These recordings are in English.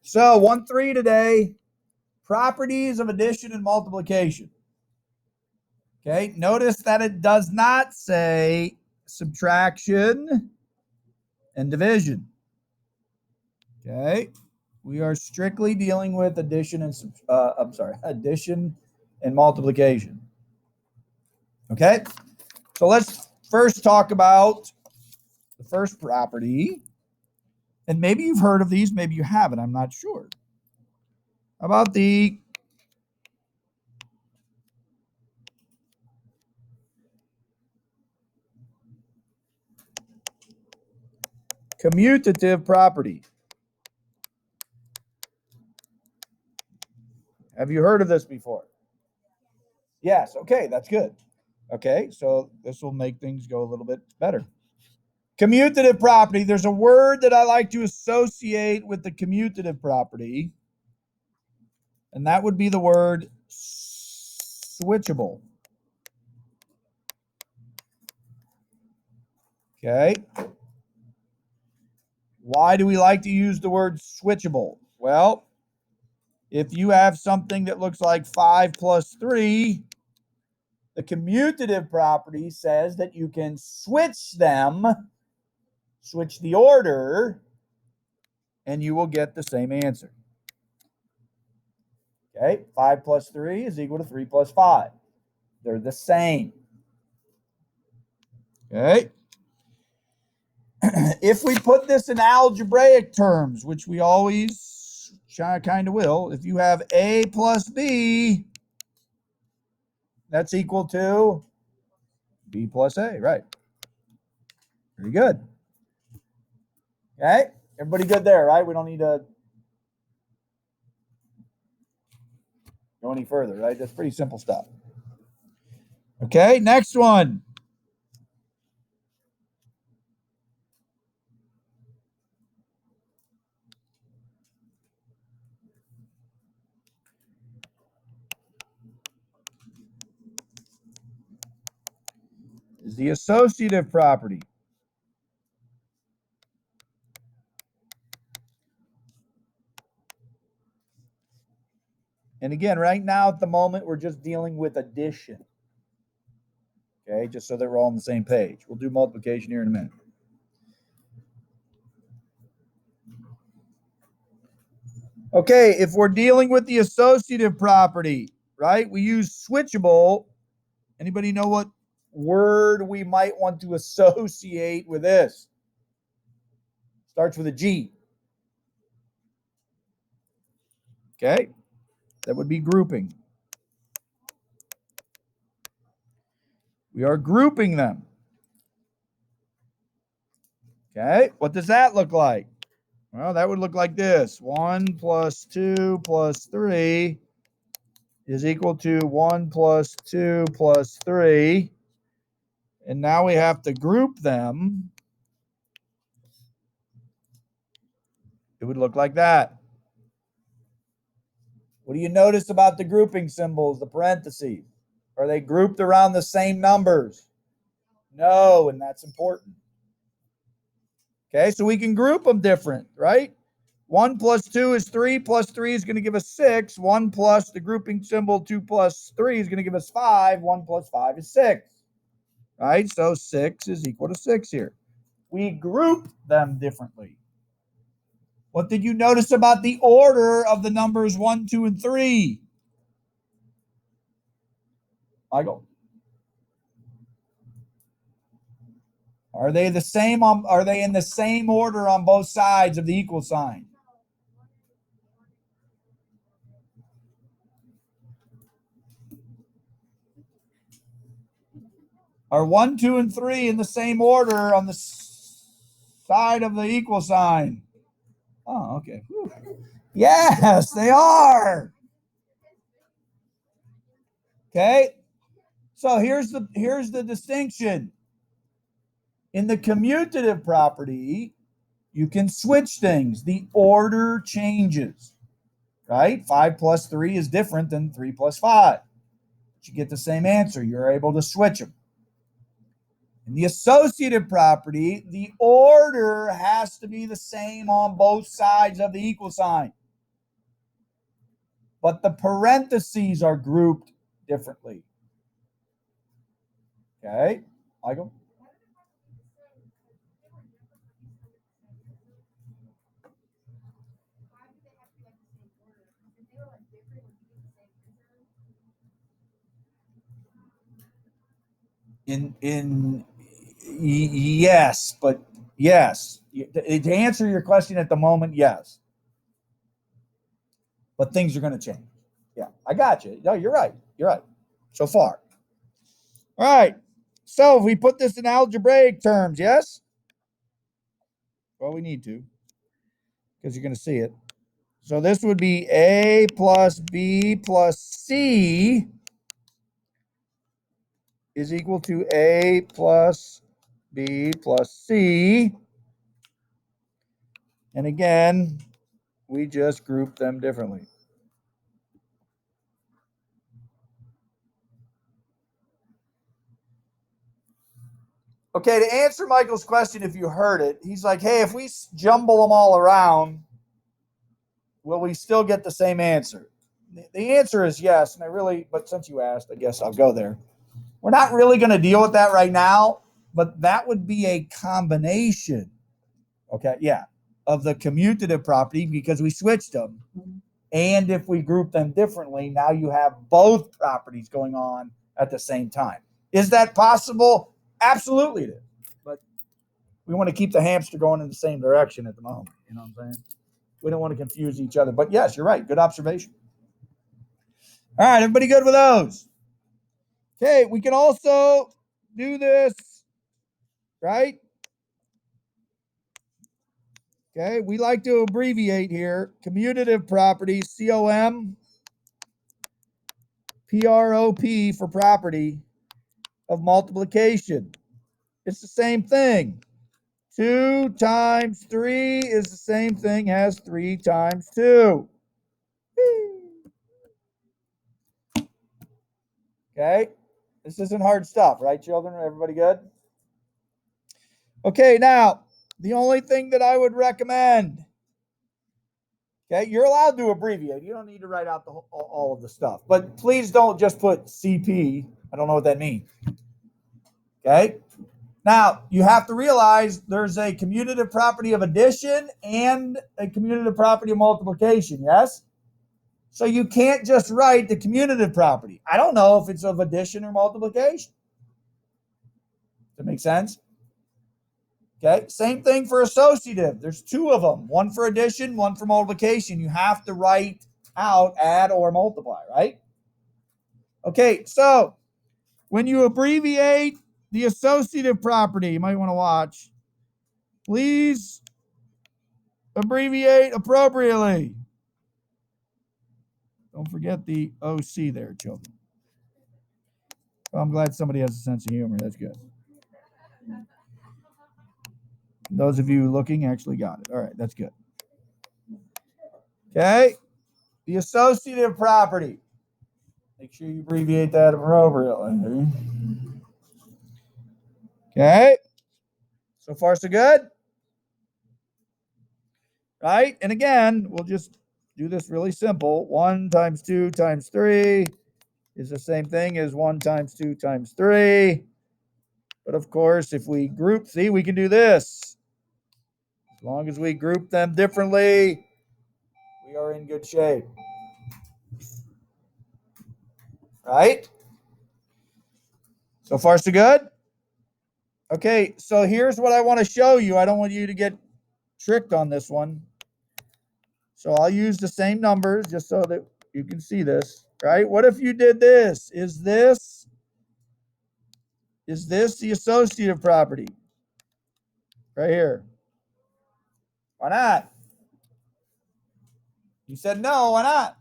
So 1-3 today, properties of addition and multiplication. Okay, notice that it does not say subtraction and division. Okay, we are strictly dealing with addition and multiplication. Okay, so let's first talk about the first property. And maybe you've heard of these, maybe you haven't, I'm not sure. How about the commutative property? Have you heard of this before? Yes. Okay, that's good. Okay, so this will make things go a little bit better. Commutative property. There's a word that I like to associate with the commutative property, and that would be the word switchable. Okay. Why do we like to use the word switchable? Well, if you have something that looks like 5 plus 3, the commutative property says that you can switch them, switch the order, and you will get the same answer. Okay, 5 plus 3 is equal to 3 plus 5. They're the same. Okay. If we put this in algebraic terms, which we always kind of will, if you have A plus B, that's equal to B plus A, right? Very good. Okay, everybody good there, right? We don't need to go any further, right? That's pretty simple stuff. Okay, next one. Is the associative property. And again, right now at the moment, we're just dealing with addition. Okay, just so that we're all on the same page. We'll do multiplication here in a minute. Okay, if we're dealing with the associative property, right, we use switchable. Anybody know what word we might want to associate with this? Starts with a G. Okay, that would be grouping. We are grouping them. Okay, what does that look like? Well, that would look like this. 1 plus 2 plus 3 is equal to 1 plus 2 plus 3. And now we have to group them. It would look like that. What do you notice about the grouping symbols, the parentheses? Are they grouped around the same numbers? No, and that's important. Okay, so we can group them different, right? 1 plus 2 is 3, plus 3 is going to give us 6. 1 plus the grouping symbol 2 plus 3 is going to give us 5. 1 plus 5 is 6. Right? So 6 is equal to 6 here. We group them differently. What did you notice about the order of the numbers 1, 2, and 3? Michael? Are they the same are they in the same order on both sides of the equal sign? Are 1, 2, and 3 in the same order on the side of the equal sign? Oh, okay. Whew. Yes, they are. Okay. So here's the distinction. In the commutative property, you can switch things. The order changes. Right? 5 plus 3 is different than 3 plus 5. But you get the same answer. You're able to switch them. In the associative property, the order has to be the same on both sides of the equal sign. but the parentheses are grouped differently. Okay, Michael? Yes, but yes. To answer your question at the moment, yes. But things are going to change. Yeah, I got you. No, you're right. You're right. So far. All right. So if we put this in algebraic terms, yes? Well, we need to, because you're going to see it. So this would be A plus B plus C is equal to A plus B plus C. And again, we just group them differently. Okay, to answer Michael's question, if you heard it, he's like, hey, if we jumble them all around, will we still get the same answer? The answer is yes. And but since you asked, I guess I'll go there. We're not really going to deal with that right now, but that would be a combination, okay, yeah, of the commutative property because we switched them. And if we group them differently, now you have both properties going on at the same time. Is that possible? Absolutely it is. But we want to keep the hamster going in the same direction at the moment. You know what I'm saying? We don't want to confuse each other. But yes, you're right. Good observation. All right, everybody good with those? Okay, we can also do this, right? Okay, we like to abbreviate here. Commutative properties, COM, PROP for property of multiplication. It's the same thing. 2 times 3 is the same thing as 3 times 2. Okay, this isn't hard stuff, right, children? Everybody good? Okay, now, the only thing that I would recommend, okay, you're allowed to abbreviate. You don't need to write out all of the stuff. But please don't just put CP. I don't know what that means. Okay? Now, you have to realize there's a commutative property of addition and a commutative property of multiplication, yes? So you can't just write the commutative property. I don't know if it's of addition or multiplication. Does that make sense? Okay, same thing for associative. There's two of them, one for addition, one for multiplication. You have to write out add or multiply, right? Okay, so when you abbreviate the associative property, you might want to watch. Please abbreviate appropriately. Don't forget the OC there, children. Well, I'm glad somebody has a sense of humor. That's good. Those of you looking actually got it. All right, that's good. Okay, the associative property. Make sure you abbreviate that appropriately. Okay, so far so good? Right, and again, we'll just do this really simple. 1 times 2 times 3 is the same thing as 1 times 2 times 3. But of course, if we group, see, we can do this. As long as we group them differently, we are in good shape. Right? So far, so good? Okay, so here's what I want to show you. I don't want you to get tricked on this one. So I'll use the same numbers just so that you can see this, right? What if you did this? Is this the associative property? Right here. Why not? You said no, why not?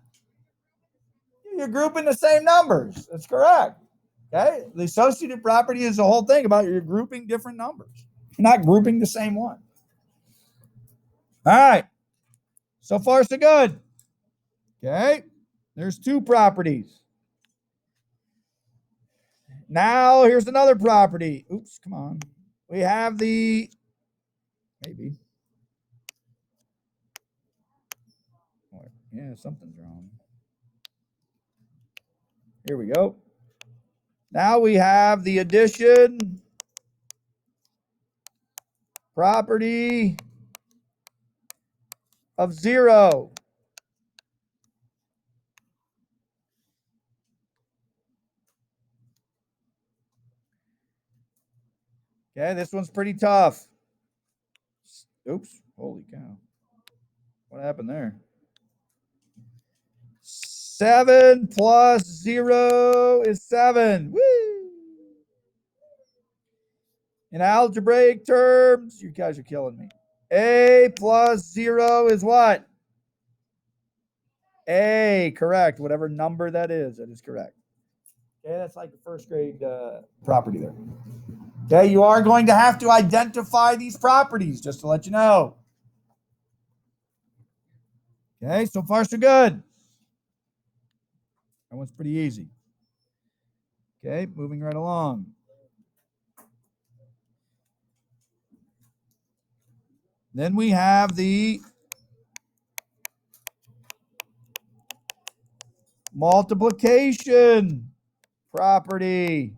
You're grouping the same numbers. That's correct. Okay? The associative property is the whole thing about you're grouping different numbers. You're not grouping the same one. All right. So far, so good. Okay? There's two properties. Now, here's another property. Oops, come on. We have the, maybe. Yeah, something's wrong. Here we go. Now we have the addition property of 0. Okay, this one's pretty tough. Oops, holy cow. What happened there? 7 plus 0 is 7. Woo! In algebraic terms, you guys are killing me. A plus 0 is what? A, correct. Whatever number that is correct. Okay, that's like the first grade property there. Okay, you are going to have to identify these properties, just to let you know. Okay, so far so good. That one's pretty easy. Okay, moving right along. Then we have the multiplication property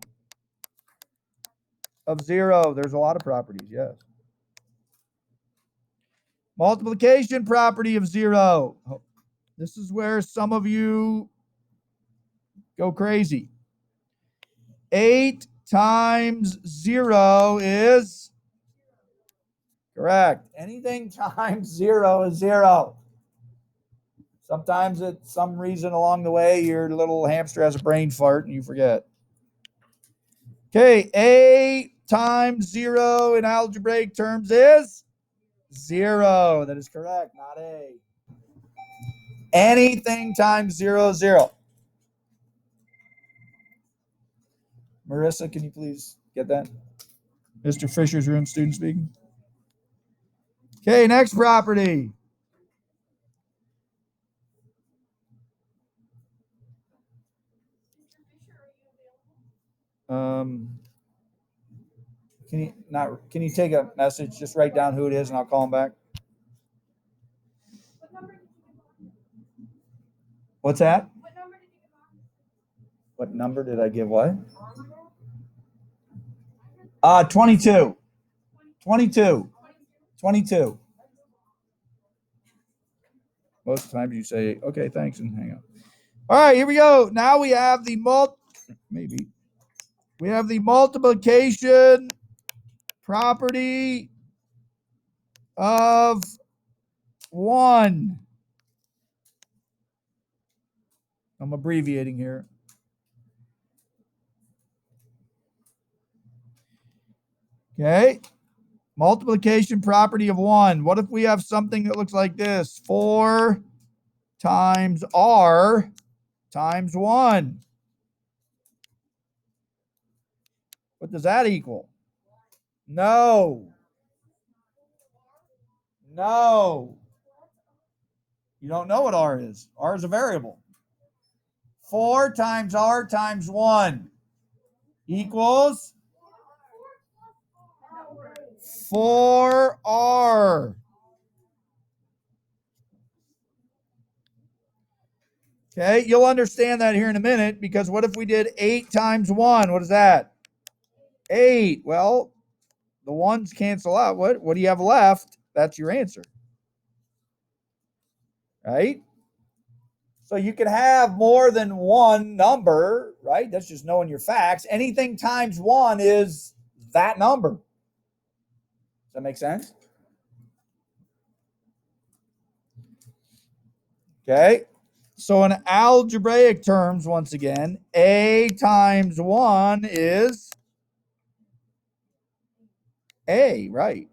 of 0. There's a lot of properties, yes. Multiplication property of 0. This is where some of you go crazy. 8 times 0 is correct. Anything times 0 is 0. Sometimes, at some reason along the way, your little hamster has a brain fart and you forget. Okay, A times 0 in algebraic terms is 0. That is correct, not A. Anything times 0 is 0. Marissa, can you please get that? Mr. Fisher's room, student speaking. Okay, next property. Can you take a message? Just write down who it is and I'll call him back. What's that? What number did I give what? 22. 22. 22. Most times you say, okay, thanks, and hang up. All right, here we go. Now we have the multiplication property of 1. I'm abbreviating here. Okay. Multiplication property of 1. What if we have something that looks like this? 4 times R times 1. What does that equal? No. No. You don't know what R is. R is a variable. 4 times R times 1 equals 4R. Okay, you'll understand that here in a minute, because what if we did 8 times 1? What is that? 8. Well, the ones cancel out. What do you have left? That's your answer. Right? So you can have more than one number, right? That's just knowing your facts. Anything times 1 is that number. Does that make sense? Okay. So in algebraic terms, once again, A times 1 is A, right?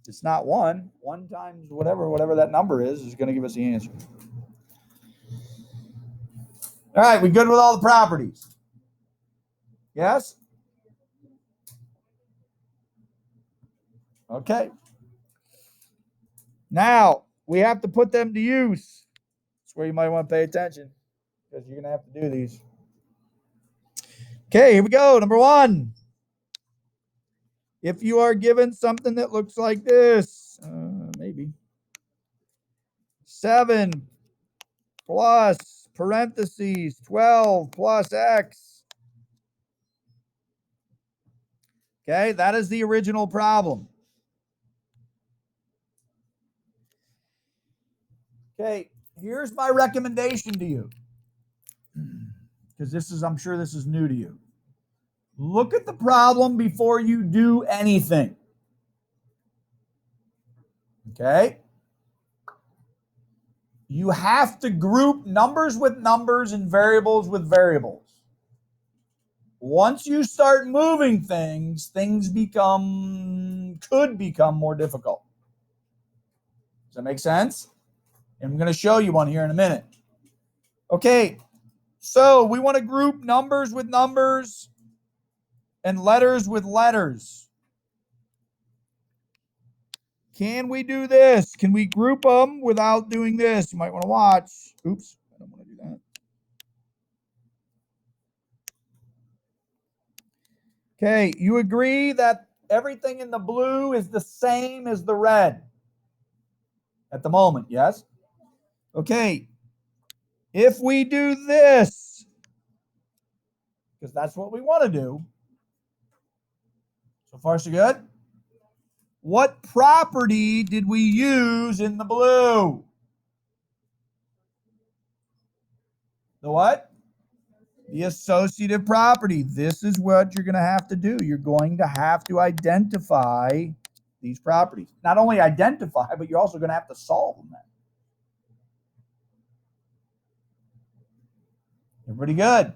It's not 1. 1 times whatever that number is going to give us the answer. All right, we good with all the properties? Yes? Okay. Now, we have to put them to use. That's where you might want to pay attention, because you're going to have to do these. Okay, here we go. Number 1. If you are given something that looks like this, maybe 7 plus parentheses 12 plus x. Okay, that is the original problem. Okay, here's my recommendation to you, because I'm sure this is new to you. Look at the problem before you do anything. Okay? You have to group numbers with numbers and variables with variables. Once you start moving things, things could become more difficult. Does that make sense? And I'm going to show you one here in a minute. Okay, so we want to group numbers with numbers and letters with letters. Can we do this? Can we group them without doing this? You might want to watch. Oops, I don't want to do that. Okay, you agree that everything in the blue is the same as the red at the moment, yes? Okay, if we do this, because that's what we want to do, so far so good? What property did we use in the blue? The what? The associative property. This is what you're going to have to do. You're going to have to identify these properties. Not only identify, but you're also going to have to solve them. They're pretty good.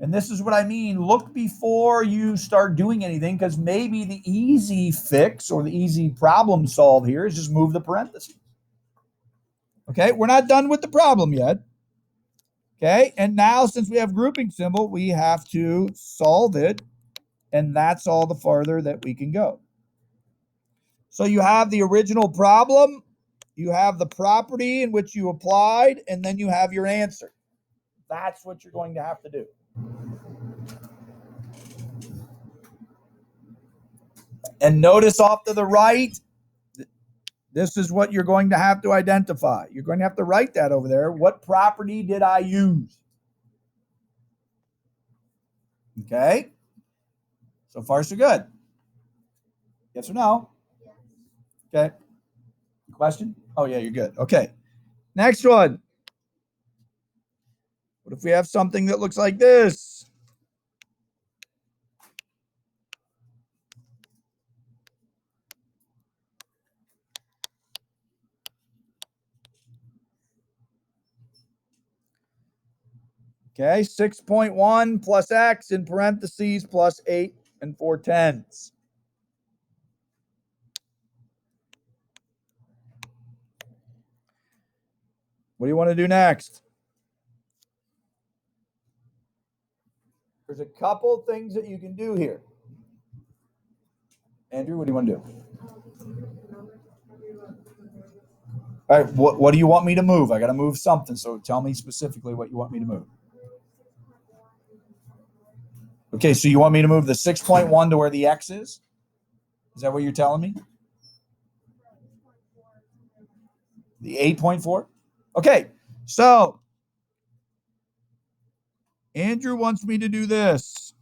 And this is what I mean. Look before you start doing anything, because maybe the easy fix or the easy problem solve here is just move the parentheses. Okay, we're not done with the problem yet. Okay, and now since we have grouping symbol, we have to solve it, and that's all the farther that we can go. So you have the original problem, you have the property in which you applied, and then you have your answer. That's what you're going to have to do. And notice off to the right, this is what you're going to have to identify. You're going to have to write that over there. What property did I use? Okay. So far, so good. Yes or no? Okay. Question? Oh, yeah, you're good. Okay. Next one. What if we have something that looks like this? Okay, 6.1 plus x in parentheses plus 8 and 4/10. What do you want to do next? There's a couple things that you can do here. Andrew, what do you want to do? All right, what do you want me to move? I got to move something, so tell me specifically what you want me to move. Okay, so you want me to move the 6.1 to where the x is? Is that what you're telling me? The 8.4? Okay, so Andrew wants me to do this.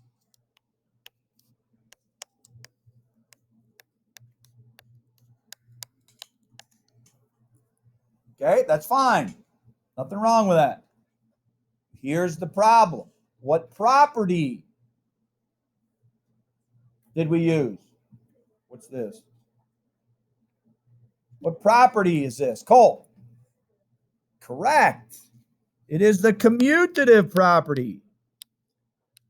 Okay, that's fine. Nothing wrong with that. Here's the problem. What property did we use? What's this? What property is this? Cole? Correct. It is the commutative property.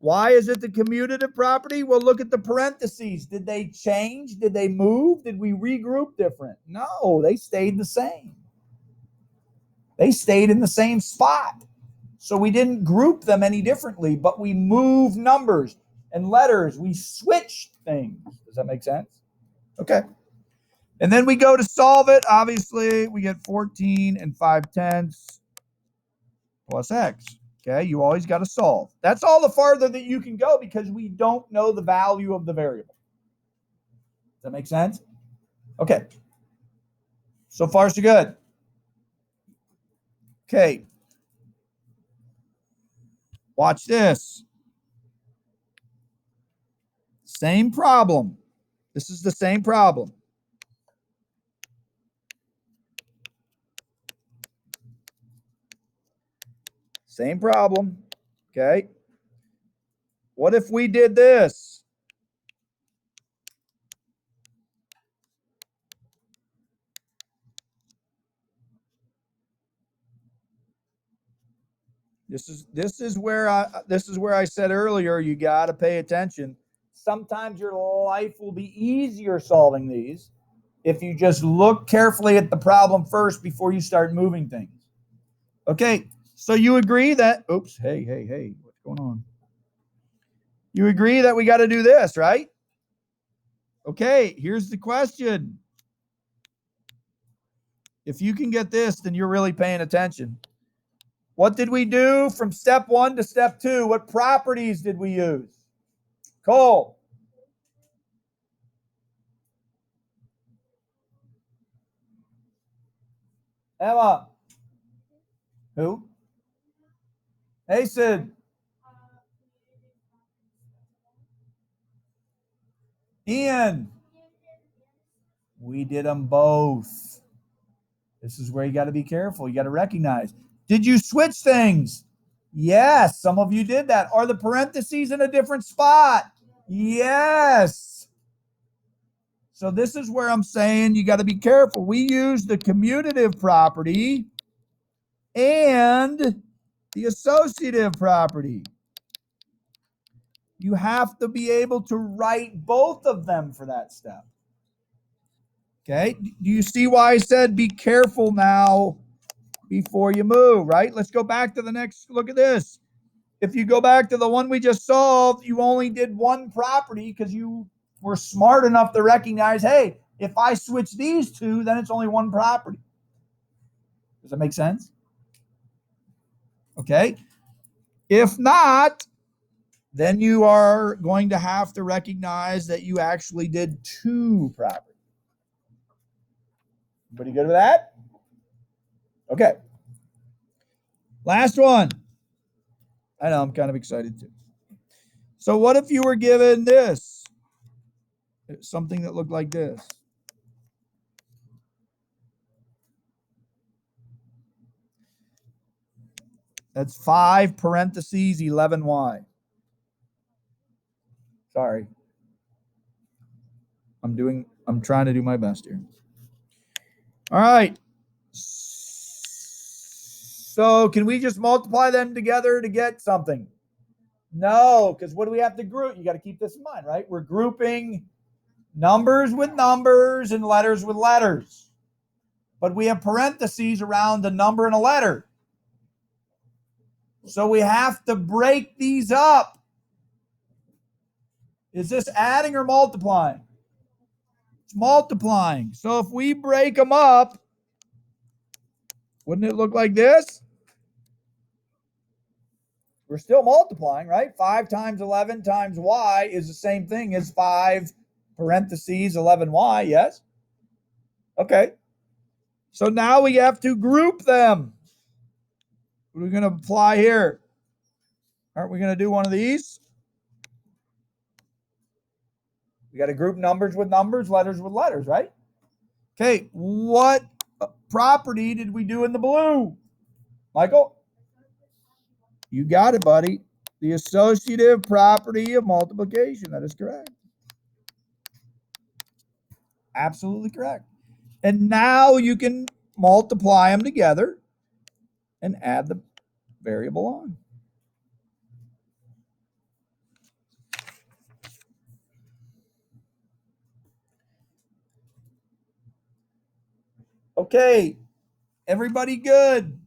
Why is it the commutative property? Well, look at the parentheses. Did they change? Did they move? Did we regroup different? No, they stayed the same. They stayed in the same spot. So we didn't group them any differently, but we moved numbers and letters. We switched things. Does that make sense? Okay. And then we go to solve it. Obviously, we get 14 and 5/10 plus x. Okay, you always got to solve. That's all the farther that you can go because we don't know the value of the variable. Does that make sense? Okay. So far, so good. Okay. Watch this. Same problem. This is the same problem. Same problem. Okay. What if we did this? This is where I said earlier, you got to pay attention. Sometimes your life will be easier solving these if you just look carefully at the problem first before you start moving things. Okay, so you agree that, oops, hey, what's going on? You agree that we got to do this, right? Okay, here's the question. If you can get this, then you're really paying attention. What did we do from step 1 to step 2? What properties did we use? Cole. Emma. Who? Hey, Sid. Ian. We did them both. This is where you got to be careful. You got to recognize. Did you switch things? Yes, some of you did that. Are the parentheses in a different spot? Yes. So this is where I'm saying you got to be careful. We use the commutative property and the associative property. You have to be able to write both of them for that step. Okay, do you see why I said be careful now before you move, right? Let's go back to the next, look at this. If you go back to the one we just solved, you only did one property because you were smart enough to recognize, hey, if I switch these two, then it's only one property. Does that make sense? Okay. If not, then you are going to have to recognize that you actually did two properties. Everybody good with that? Okay. Last one. I know, I'm kind of excited too. So what if you were given this? Something that looked like this. That's 5 parentheses 11y. Sorry. I'm trying to do my best here. All right. So can we just multiply them together to get something? No, because what do we have to group? You got to keep this in mind, right? We're grouping numbers with numbers and letters with letters. But we have parentheses around a number and a letter. So we have to break these up. Is this adding or multiplying? It's multiplying. So if we break them up, wouldn't it look like this? We're still multiplying, right? 5 times 11 times y is the same thing as 5 parentheses 11y, yes? Okay. So now we have to group them. What are we going to apply here? Aren't we going to do one of these? We got to group numbers with numbers, letters with letters, right? Okay, what property did we do in the blue? Michael? You got it, buddy. The associative property of multiplication. That is correct. Absolutely correct. And now you can multiply them together and add the variable on. Okay, everybody good?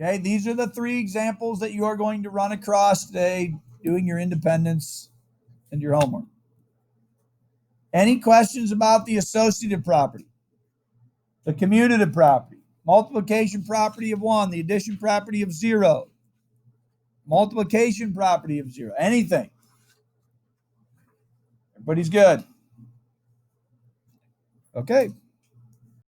Okay, these are the 3 examples that you are going to run across today doing your independence and your homework. Any questions about the associative property, the commutative property, multiplication property of 1, the addition property of 0, multiplication property of 0, anything? Everybody's good? Okay.